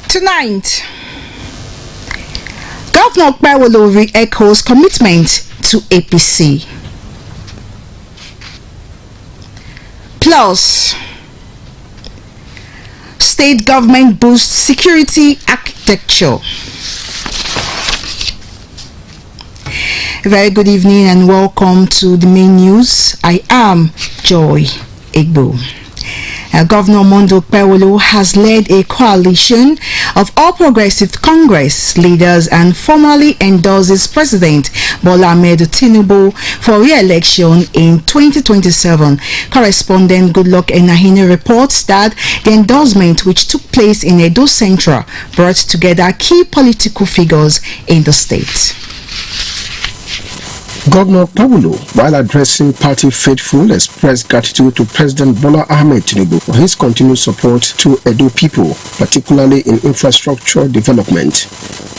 Tonight, Governor Okpewolo re-echoes commitment to APC. Plus, state government boosts security architecture. A very good evening and welcome to the main news. I am Joy Egbo. Governor Mondo Okpewolo has led a coalition of All Progressive Congress leaders and formally endorses President Bola Ahmed Tinubu for re-election in 2027. Correspondent Goodluck Enahine reports that the endorsement, which took place in Edo Central, brought together key political figures in the state. Governor Okpewolo, while addressing party faithful, expressed gratitude to President Bola Ahmed Tinubu for his continued support to Edo people, particularly in infrastructure development.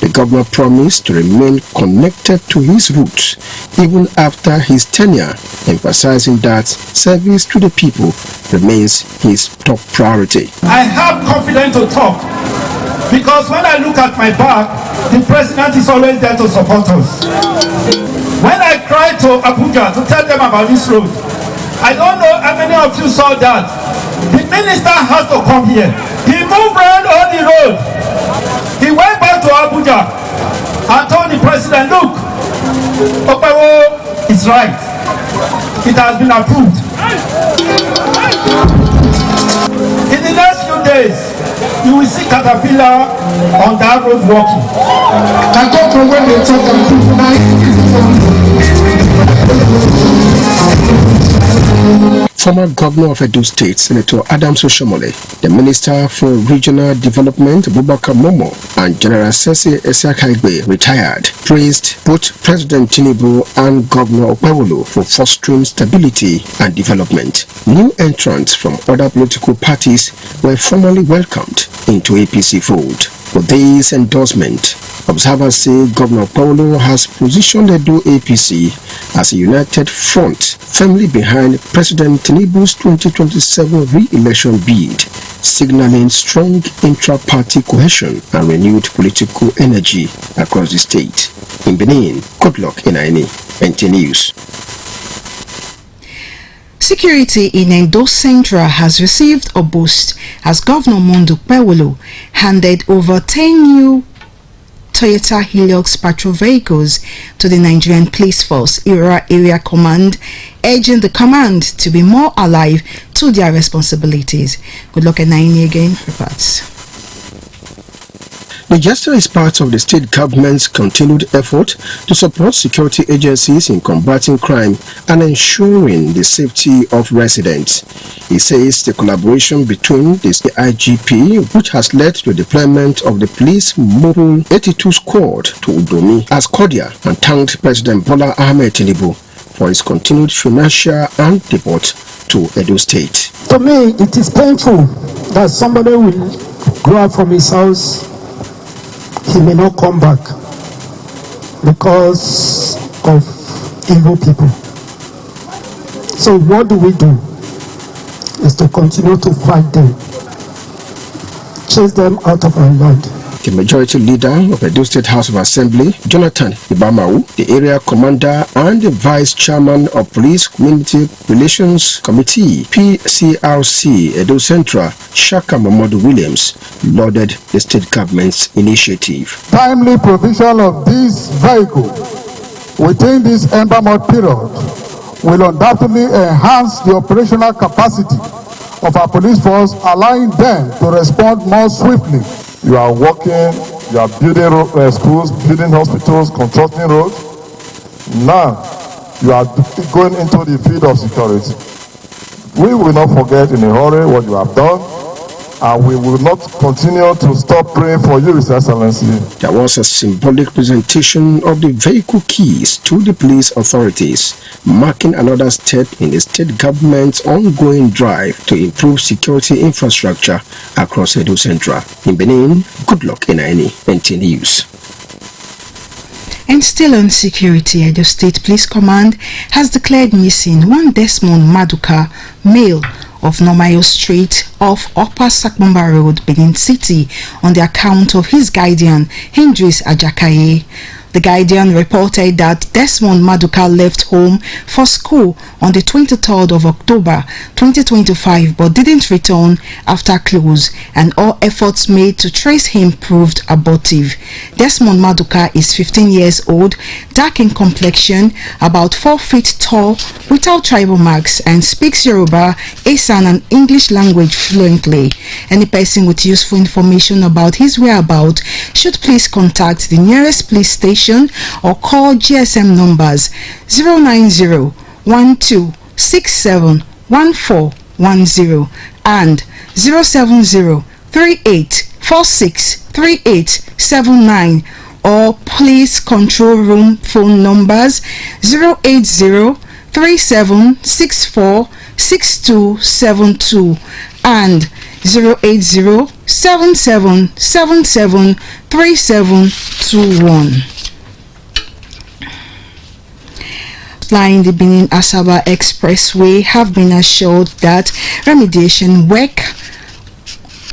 The governor promised to remain connected to his roots even after his tenure, emphasizing that service to the people remains his top priority. I have confidence to talk because when I look at my back, the president is always there to support us. When I cried to Abuja to tell them about this road, I don't know how many of you saw that. The minister has to come here. He moved around on the road. He went back to Abuja and told the president, look, Okpewolo is right. It has been approved. In the next few days, you will see Caterpillar on that road walking. I go from when they talk and prove Former Governor of Edo State, Senator Adams Oshomole, the Minister for Regional Development, Abubakar Momo, and General Sese Esiakaigbe, retired, praised both President Tinubu and Governor Okpewolo for fostering stability and development. New entrants from other political parties were formally welcomed into APC fold. For this endorsement, observers say Governor Okpewolo has positioned Edo APC as a united front, firmly behind President Tinubu's 2027 re-election bid, signaling strong intra-party cohesion and renewed political energy across the state. In Benin, Goodluck Enahine, NT News. Security in Edo Central has received a boost as Governor Mondo Okpewolo handed over 10 new Toyota Hilux patrol vehicles to the Nigerian Police Force Area Command, urging the command to be more alive to their responsibilities. Goodluck Enahine again reports. The gesture is part of the state government's continued effort to support security agencies in combating crime and ensuring the safety of residents. He says the collaboration between the IGP, which has led to the deployment of the police mobile 82 squad to Udomi, as cordial, and thanked President Bola Ahmed Tinubu for his continued financial and support to Edo State. To me, it is painful that somebody will go out from his house. He may not come back because of evil people. So what do? Is to continue to fight them, chase them out of our land. The majority leader of Edo State House of Assembly, Jonathan Ibamau, the area commander and the vice chairman of Police Community Relations Committee, PCRC, Edo Central, Shaka Momodu Williams, lauded the state government's initiative. Timely provision of this vehicle within this ember-month period will undoubtedly enhance the operational capacity of our police force, allowing them to respond more swiftly. You are working, you are building schools, building hospitals, constructing roads. Now, you are going into the field of security. We will not forget in a hurry what you have done, and we will not continue to stop praying for you, His Excellency. There was a symbolic presentation of the vehicle keys to the police authorities, marking another step in the state government's ongoing drive to improve security infrastructure across Edo Central. In Benin, Goodluck Enahine, NT News. And still on security, Edo State Police Command has declared missing one Desmond Maduka, male, of Nomayo Street off Upper Sakmumba Road, Benin City, on the account of his guardian, Hendris Ajakaye. The Guardian reported that Desmond Maduka left home for school on the 23rd of October 2025 but didn't return after close, and all efforts made to trace him proved abortive. Desmond Maduka is 15 years old, dark in complexion, about 4 feet tall, without tribal marks, and speaks Yoruba, Esan and English language fluently. Any person with useful information about his whereabouts should please contact the nearest police station or call GSM numbers 090-1267-1410 and 070-3846-3879, or police control room phone numbers 080-3764-6272 and 080-7777-3721. Flying the Benin Asaba Expressway have been assured that remediation work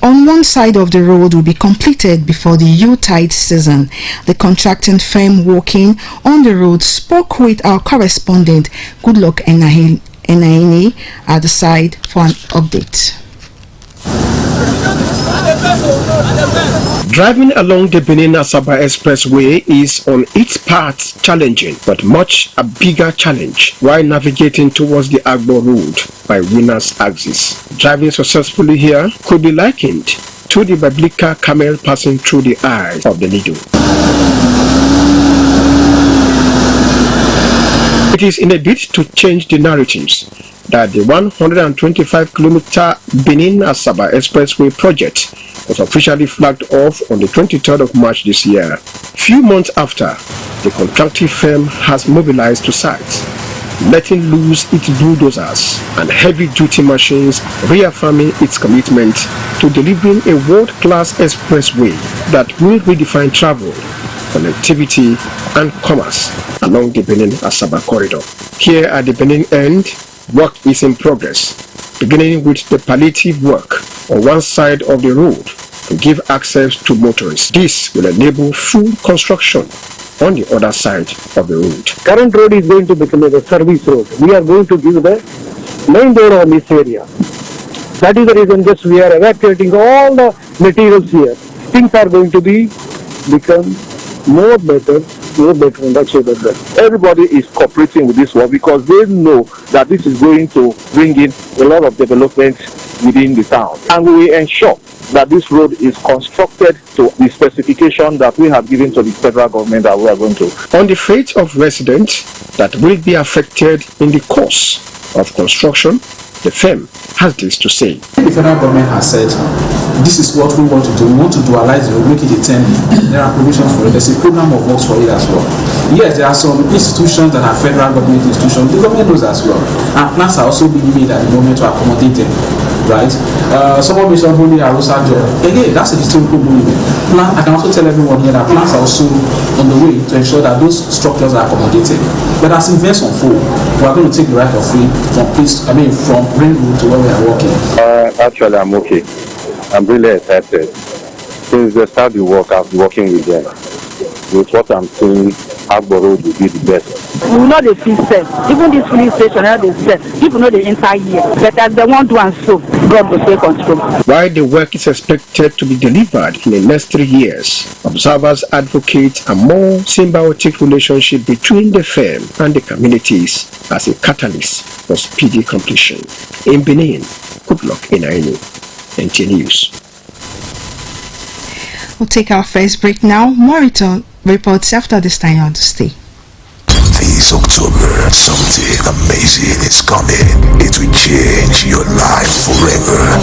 on one side of the road will be completed before the Yuletide season. The contracting firm working on the road spoke with our correspondent Goodluck Enaini at the side for an update. Driving along the Benin Asaba Expressway is on its part challenging, but much a bigger challenge while navigating towards the Agbo Road by Winners Axis. Driving successfully here could be likened to the biblical camel passing through the eye of the needle. It is in a bid to change the narratives that the 125-kilometer Benin Asaba Expressway project was officially flagged off on the 23rd of March this year, few months after the contracting firm has mobilized to site, letting loose its bulldozers and heavy-duty machines, reaffirming its commitment to delivering a world-class expressway that will redefine travel, connectivity and commerce along the Benin Asaba corridor. Here at the Benin end, work is in progress, beginning with the palliative work on one side of the road to give access to motorists. This will enable full construction on the other side of the road. Current road is going to become a service road. We are going to give the main door on this area. That is the reason just we are evacuating all the materials here. Things are going to become more better and that's so that everybody is cooperating with this work because they know that this is going to bring in a lot of development within the town. And we will ensure that this road is constructed to the specification that we have given to the federal government that we are going to. On the fate of residents that will be affected in the course of construction, the firm has this to say. The federal government has said, this is what we want to do. We want to dualize it, make it a 10. There are provisions for it. There's a program of works for it as well. Yes, there are some institutions that are federal government institutions. The government knows as well. And plans are also being made at the moment to accommodate them. Right? Someone mentioned Holy Arosa Joy. Again, that's a historical monument. I can also tell everyone here that plans are also on the way to ensure that those structures are accommodated. But as events unfold, we are going to take the right of way from Ring Road to where we are working. Actually, I'm okay. I'm really excited. Since the start of the work, I've been working with them. With what I'm seeing, Agbo Road will be the best. We know the system. Even this police station, how they say, people know the inside here. But as they want to and so, God will take control. While the work is expected to be delivered in the next 3 years, observers advocate a more symbiotic relationship between the firm and the communities as a catalyst for speedy completion. In Benin, Goodluck Enaini, NT News. We'll take our first break now. More reports after this time on to stay. This October, something amazing is coming. It will change your life forever.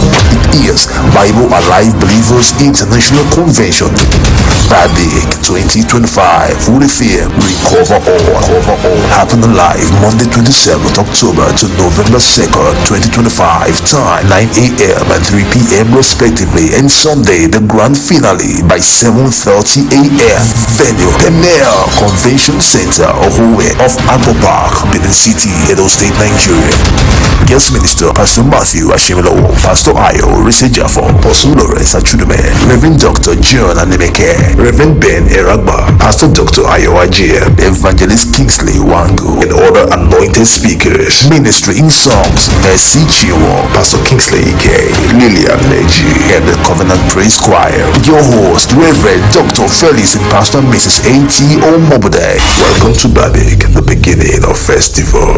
It is Bible Alive Believers International Convention. BABIC 2025 with the theme Recover All. Happening live Monday 27th October to November 2nd, 2025. Time 9 a.m. and 3 p.m. respectively. And Sunday the grand finale by 7:30 a.m. Venue Penel Convention Center, Ohuwe, of Agbo Park, Benin City, Edo State, Nigeria. Guest Minister Pastor Matthew Ashimolowo, Pastor Ayo Risejafo, Pastor Lawrence Achudume, Reverend Dr. John Anemeke, Reverend Ben Eragba, Pastor Dr. Ayo Ajie, Evangelist Kingsley Wangu, and other anointed speakers. Ministry in songs, Mercy Chiwo, Pastor Kingsley Ike, Lillian Neji, and the Covenant Praise Choir. Your host, Reverend Dr. Felix and Pastor Mrs. A.T. Omobode. Welcome to Babik, the beginning of festival.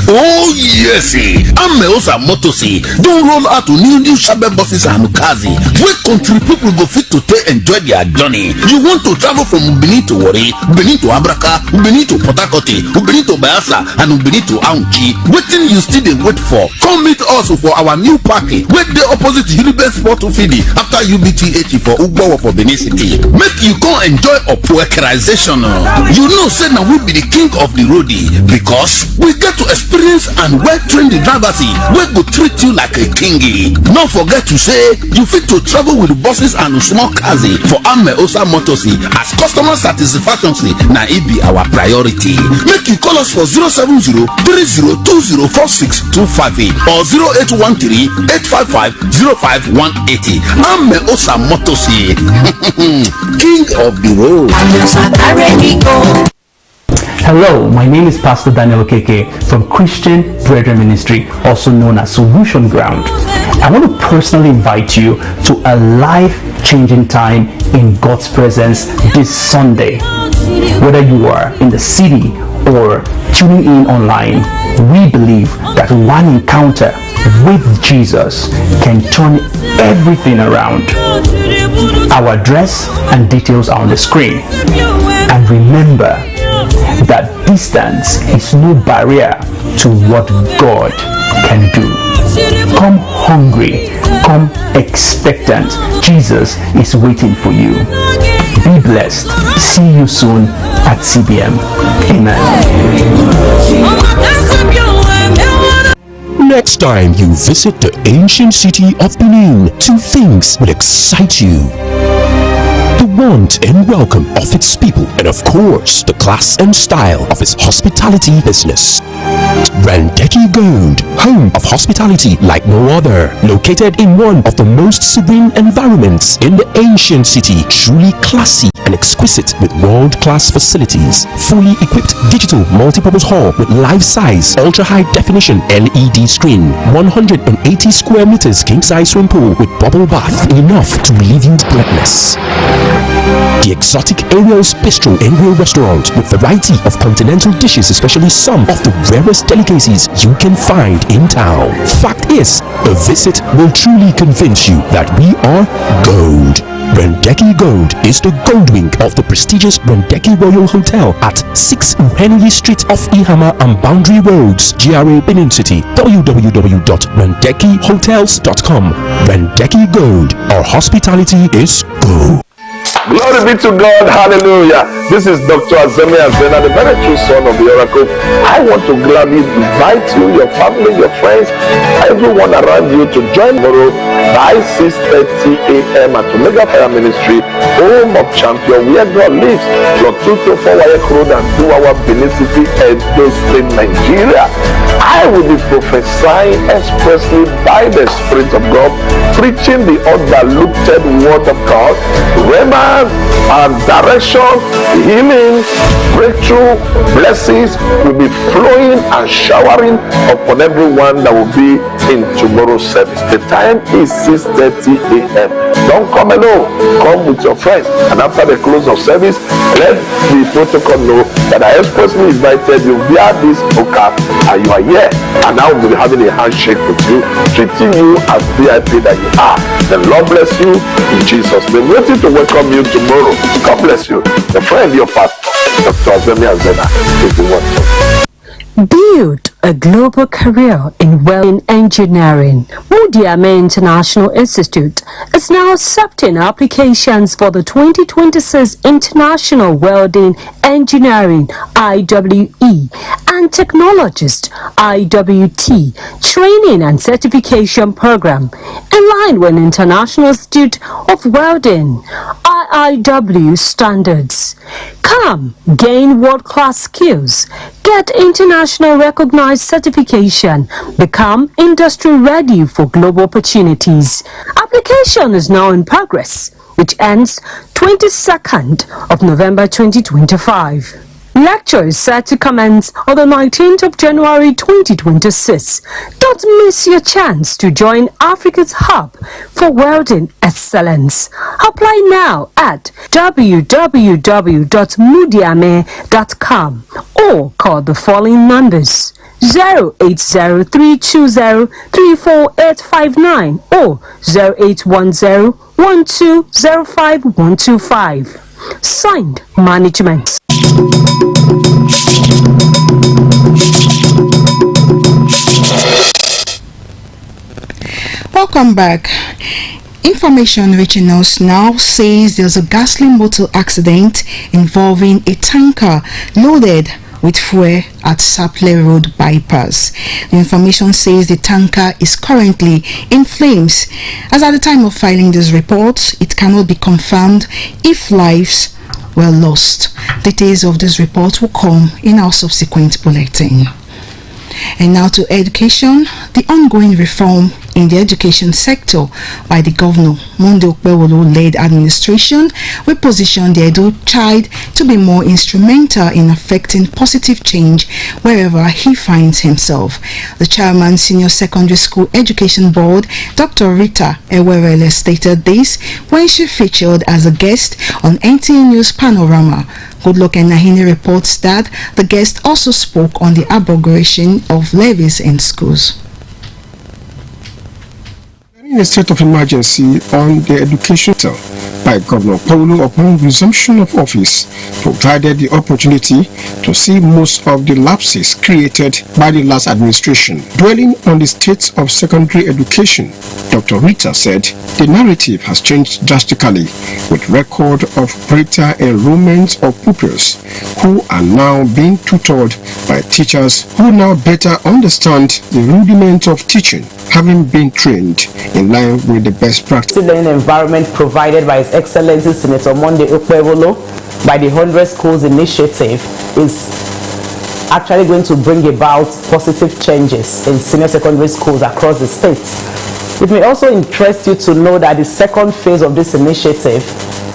Oh yes, Ameosa Motosi don't roll out to new Shabe buses and Ukazi. Where country people go fit to enjoy their journey. You want to travel from Benin to Wari, Benin to Abraka, Benin to Port Harcourt, Benin to Bayelsa, and Benin to Aunchi. Waiting you still dey wait for? Come meet us for our new party. Where the opposite Unibet Sport Fidi after UBTH for Ugbo for Benin City. Make you come enjoy Opoekerization. You know, say now we be the king of the roadie because we get to experience and well-trained drivers wey go treat you like a kingy. Don't forget to say you fit to travel with buses and small cars for Ameosa Motors as customer satisfaction na it be our priority. Make you call us for 070-3020-4625 or 0813-855-05180. Ameosa Motors, king of the road. Hello, my name is Pastor Daniel Keke from Christian Brethren Ministry, also known as Solution Ground. I want to personally invite you to a life-changing time in God's presence this Sunday. Whether you are in the city or tuning in online, we believe that one encounter with Jesus can turn everything around. Our address and details are on the screen. And remember that distance is no barrier to what God can do. Come hungry, come expectant. Jesus is waiting for you. Be blessed. See you soon at CBM. Amen. Next time you visit the ancient city of Benin, two things will excite you: the warmth and welcome of its people, and of course, the class and style of its hospitality business. Randeki Gold, home of hospitality like no other, located in one of the most serene environments in the ancient city, truly classy and exquisite with world-class facilities, fully equipped digital multipurpose hall with life-size, ultra-high definition LED screen, 180 square meters king-size swimming pool with bubble bath, enough to leave you breathless. The exotic Ariel's Bistro and Grill Restaurant with variety of continental dishes, especially some of the rarest delicacies you can find in town. Fact is, a visit will truly convince you that we are gold. Randeki Gold is the gold wing of the prestigious Randeki Royal Hotel at 6 Uhenyi Street off Ihama and Boundary Roads, GRA Benin City. www.randekihotels.com. Randeki Gold, our hospitality is gold. Glory be to God. Hallelujah. This is Dr. Azemi Azena, the very true son of the oracle. I want to gladly invite you, your family, your friends, everyone around you to join tomorrow by 6:30 a.m. at Omega Fire Ministry, home of champion, where God lives. Plot 224 Wayek Road and 2 hour Benin City, Edo State, Nigeria. I will be prophesying expressly by the Spirit of God, preaching the undiluted word of God, remembrance and direction, healing, breakthrough, blessings will be flowing and showering upon everyone that will be in tomorrow's service. The time is 6:30 a.m. Don't come alone, come with your friends, and after the close of service, let the protocol know that I expressly invited you via this broadcast and you are here, and I will be having a handshake with you, treating you as VIP that you are. The Lord bless you in Jesus' name. Waiting to welcome you tomorrow. God bless you. The friend, your pastor, Dr. Azemi Azena, is the one. Build a global career in welding engineering. Mudiame International Institute is now accepting applications for the 2026 International Welding Engineering IWE and Technologist IWT training and certification program in line with International Institute of Welding NIW standards. Come, gain world-class skills, get international recognized certification, become industry ready for global opportunities. Application is now in progress, which ends 22nd of November 2025. Lecture is set to commence on the 19th of January 2026. Don't miss your chance to join Africa's Hub for Welding Excellence. Apply now at www.mudiame.com or call the following numbers: 08032034859 or 0810120525. Signed, Management. Welcome back. Information reaching us now says there's a ghastly motor accident involving a tanker loaded with fuel at Saple Road bypass. The information says the tanker is currently in flames. As at the time of filing this report, it cannot be confirmed if lives were lost. Details of this report will come in our subsequent bulletin. And now to education. The ongoing reform in the education sector by the Governor Monday Okpewolo-led administration will position the Edo child to be more instrumental in affecting positive change wherever he finds himself. The chairman, Senior Secondary School Education Board, Dr. Rita Ewerele, stated this when she featured as a guest on NTA News Panorama. Goodluck and Nahini reports that the guest also spoke on the abrogation of levies in schools. In a state of emergency on the education sector by Governor Paulo upon resumption of office provided the opportunity to see most of the lapses created by the last administration. Dwelling on the state of secondary education, Dr. Rita said the narrative has changed drastically with record of greater enrollment of pupils who are now being tutored by teachers who now better understand the rudiments of teaching, having been trained in line with the best practice. The learning environment provided by His Excellency Senator Monday Okpewolo by the 100 Schools Initiative is actually going to bring about positive changes in senior secondary schools across the state. It may also interest you to know that the second phase of this initiative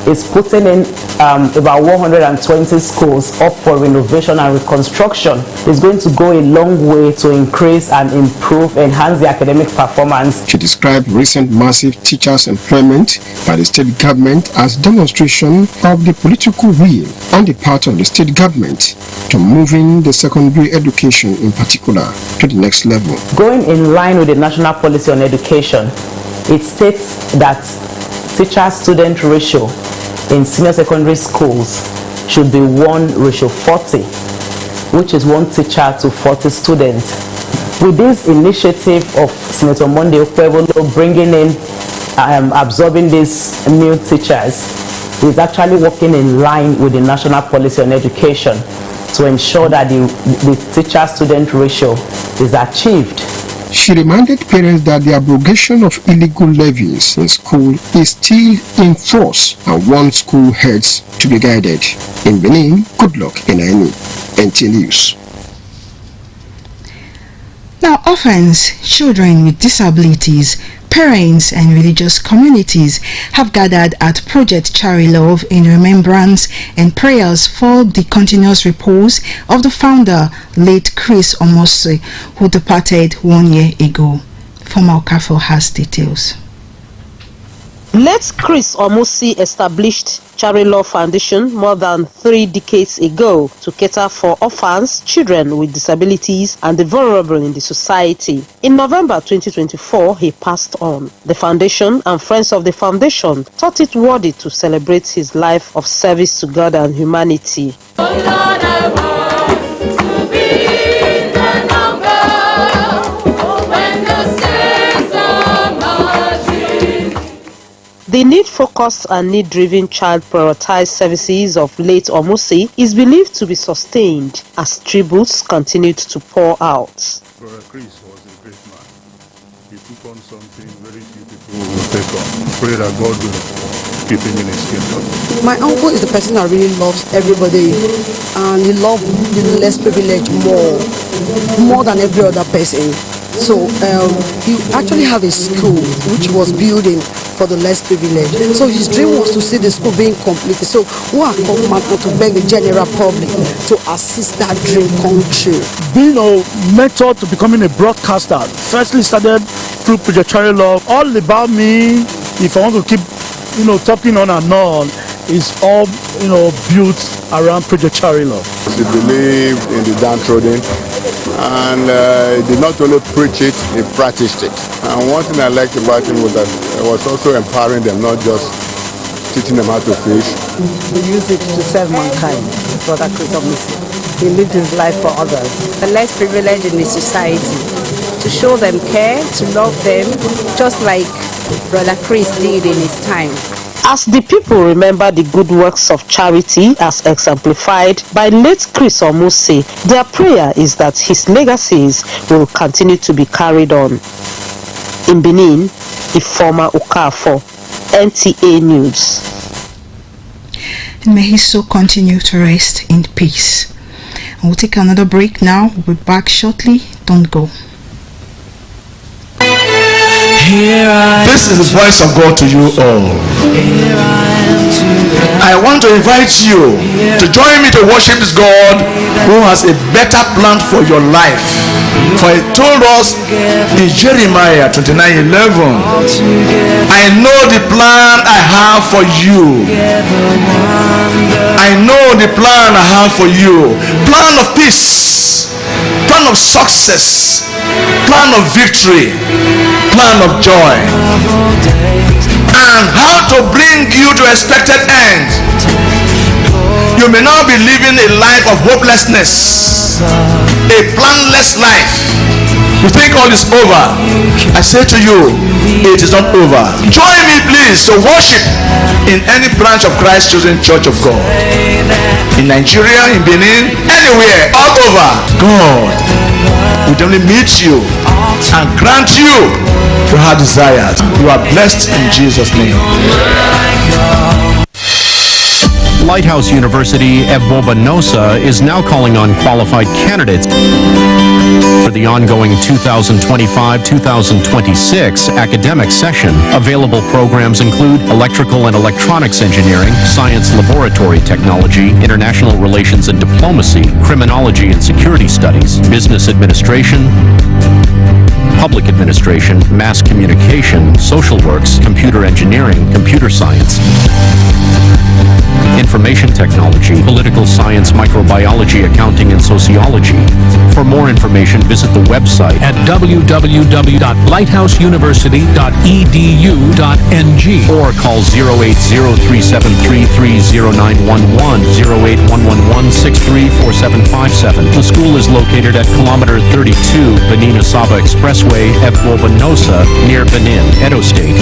is putting in about 120 schools up for renovation and reconstruction. It's going to go a long way to increase and improve, enhance the academic performance. She described recent massive teachers' employment by the state government as demonstration of the political will on the part of the state government to moving the secondary education in particular to the next level. Going in line with the national policy on education, it states that teacher-student ratio in senior secondary schools should be 1:40, which is 1 teacher to 40 students. With this initiative of Senator Monday Okpewolo bringing in, absorbing these new teachers, is actually working in line with the national policy on education to ensure that the teacher-student ratio is achieved. She reminded parents that the abrogation of illegal levies in school is still in force and want school heads to be guided. In Benin, Goodluck in NTA News. Now, orphans, children with disabilities, parents and religious communities have gathered at Project Chari Love in remembrance and prayers for the continuous repose of the founder, late Chris Omusi, who departed 1 year ago. Former Okafor has details. Late Chris Omusi established Chari Love Foundation more than 3 decades ago to cater for orphans, children with disabilities and the vulnerable in the society. In November 2024, he passed on. The foundation and friends of the foundation thought it worthy to celebrate his life of service to God and humanity. The need-focused and need-driven child prioritized services of late Omusi is believed to be sustained as tributes continued to pour out. Brother Chris was a great man. He took on something very few people will take on. Pray that God will keeping in his kingdom? My uncle is the person that really loves everybody, and he loves the less privileged more than every other person. So he actually have a school which was building for the less privileged. So his dream was to see the school being completed. So we are come out to beg the general public to assist that dream come true. Being a method to becoming a broadcaster firstly started through Project Love. All about me, if I want to keep talking on and on, is all built around Project Love. He believed in the downtrodden, and he did not only preach it, he practiced it. And one thing I liked about him was that he was also empowering them, not just teaching them how to fish. He used it to serve mankind, Brother Chris Omusi. He lived his life for others. The less privileged in the society, to show them care, to love them, just like Brother Chris did in his time. As the people remember the good works of charity as exemplified by late Chris Omusi, their prayer is that his legacies will continue to be carried on. In Benin, Ifeoma Okafor, NTA News. And may he so continue to rest in peace. And we'll take another break now. We'll be back shortly. Don't go. This is the voice of God to you all. I want to invite you to join me to worship this God who has a better plan for your life. For he told us in Jeremiah 29:11, I know the plan I have for you. I know the plan I have for you. Plan of peace, plan of success, plan of victory, plan of joy, and how to bring you to expected end. You may now be living a life of hopelessness, a planless life. You think all is over. I say to you, it is not over. Join me please to worship in any branch of Christ Chosen Church of God. In Nigeria, in Benin, anywhere, all over. God will only meet you and grant you your heart desires. You are blessed in Jesus' name. Lighthouse University Ebobanosa is now calling on qualified candidates for the ongoing 2025-2026 academic session. Available programs include electrical and electronics engineering, science laboratory technology, international relations and diplomacy, criminology and security studies, business administration, public administration, mass communication, social works, computer engineering, computer science, information technology, political science, microbiology, accounting, and sociology. For more information, visit the website at www.lighthouseuniversity.edu.ng or call 080-373-30911, 08111-634757. The school is located at kilometer 32, Benin-Asaba Expressway, Ebobanosa, near Benin, Edo State.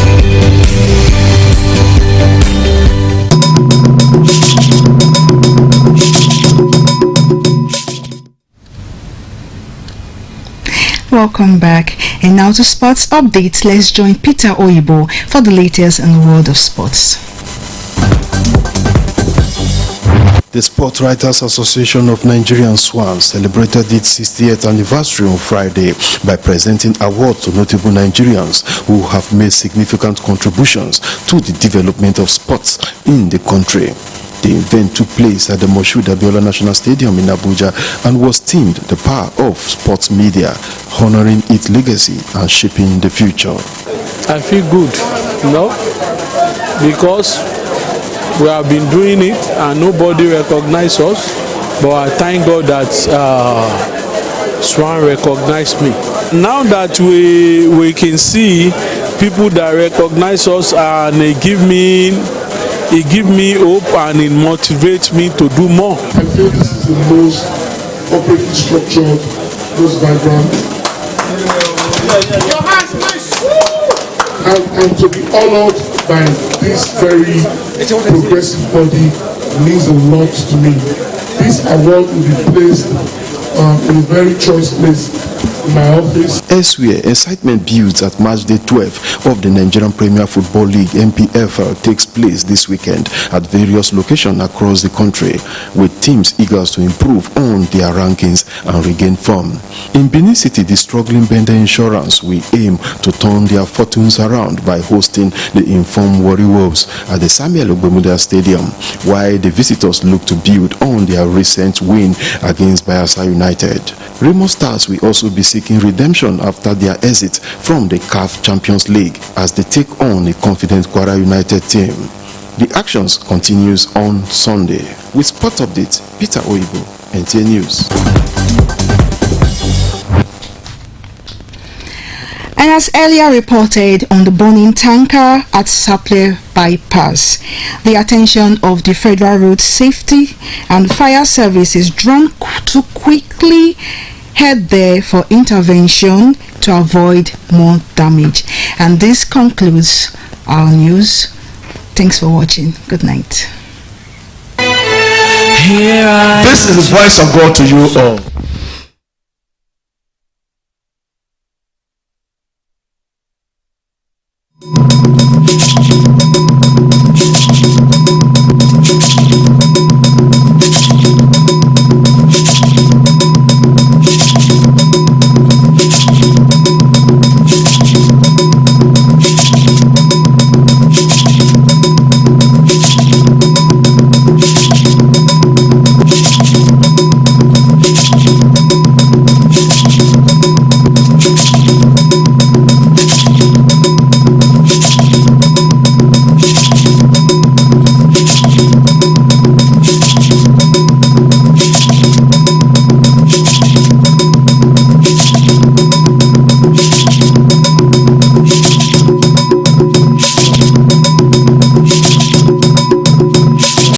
Welcome back. And now to sports updates. Let's join Peter Oyibo for the latest in the world of sports. The Sport Writers Association of Nigerian Swans celebrated its 60th anniversary on Friday by presenting awards to notable Nigerians who have made significant contributions to the development of sports in the country. The event took place at the Moshood Abiola National Stadium in Abuja and was themed "The Power of Sports Media," honoring its legacy and shaping the future. I feel good, because we have been doing it and nobody recognized us, but I thank God that Swan recognized me. Now that we can see people that recognize us and they give me hope and it motivates me to do more. I feel this is the most appropriately structured, most vibrant. Your hands, please. And to be honored by this very progressive body means a lot to me. This award will be placed in a very choice place my office. Elsewhere, excitement builds at match day 12 of the Nigerian Premier Football League (NPFL) takes place this weekend at various locations across the country, with teams eager to improve on their rankings and regain form. In Benin City, the struggling Bender Insurance will aim to turn their fortunes around by hosting the informed Warri Wolves at the Samuel Ogbomudia Stadium, while the visitors look to build on their recent win against Bayelsa United. Remo Stars will also be seeking redemption after their exit from the CAF Champions League as they take on a confident Kwara United team. The actions continues on Sunday. With sport updates, Peter Oibo, NTA News. And as earlier reported on the burning tanker at Saple Bypass, the attention of the Federal Road Safety and Fire Service is drawn to quickly head there for intervention to avoid more damage. And this concludes our news. Thanks for watching. Good night. This is the voice of God to you all.